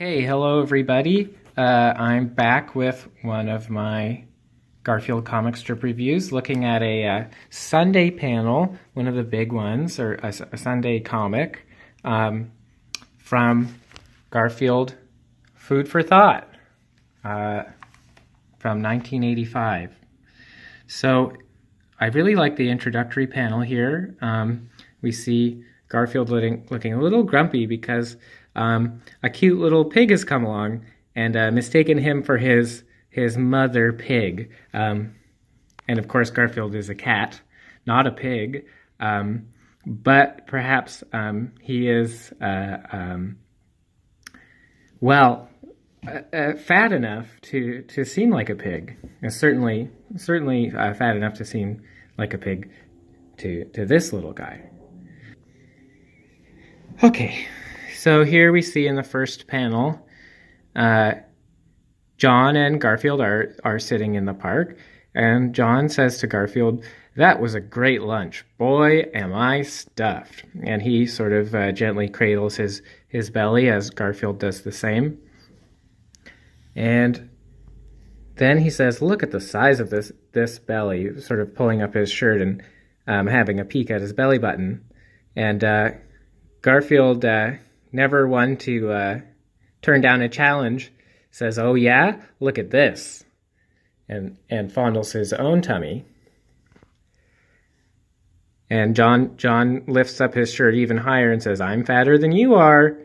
Okay, hello everybody. I'm back with one of my Garfield comic strip reviews, looking at a Sunday panel, one of the big ones, or a Sunday comic from Garfield Food for Thought from 1985. So I really like the introductory panel here. We see Garfield looking a little grumpy because a cute little pig has come along and mistaken him for his mother pig. And of course, Garfield is a cat, not a pig. But perhaps he is, fat enough to seem like a pig. And certainly fat enough to seem like a pig to this little guy. Okay. So here we see in the first panel, Jon and Garfield are sitting in the park, and Jon says to Garfield, "That was a great lunch. Boy, am I stuffed." And he sort of gently cradles his belly as Garfield does the same. And then he says, "Look at the size of this belly," sort of pulling up his shirt and having a peek at his belly button. And Garfield, never one to turn down a challenge, says, "Oh yeah, look at this," and fondles his own tummy. And Jon lifts up his shirt even higher and says, "I'm fatter than you are."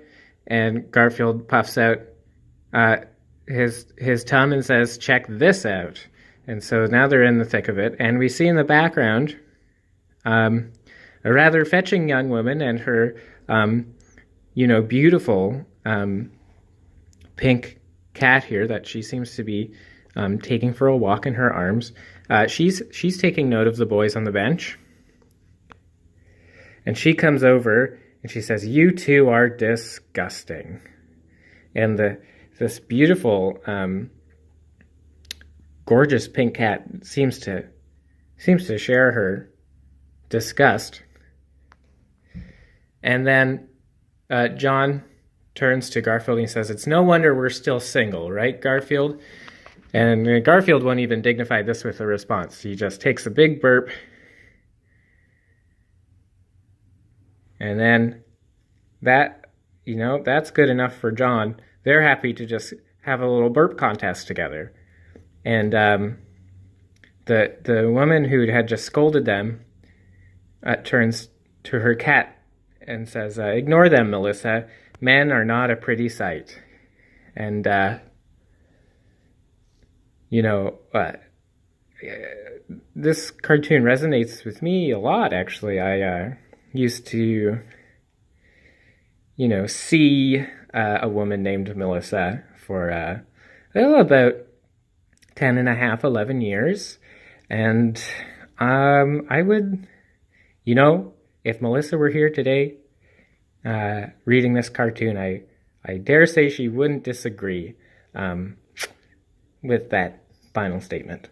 And Garfield puffs out his tum and says, "Check this out." And so now they're in the thick of it, and we see in the background a rather fetching young woman and her beautiful pink cat here that she seems to be taking for a walk in her arms. She's taking note of the boys on the bench. And she comes over and she says, "You two are disgusting." And this beautiful, gorgeous pink cat seems to share her disgust. And then Jon turns to Garfield and he says, "It's no wonder we're still single, right, Garfield?" And Garfield won't even dignify this with a response. He just takes a big burp. And then that's good enough for Jon. They're happy to just have a little burp contest together. And the woman who had just scolded them turns to her cat and says, "Ignore them, Melissa. Men are not a pretty sight." And, this cartoon resonates with me a lot, actually. I used to, see a woman named Melissa for about 10 and a half, 11 years. And I would, if Melissa were here today reading this cartoon, I dare say she wouldn't disagree with that final statement.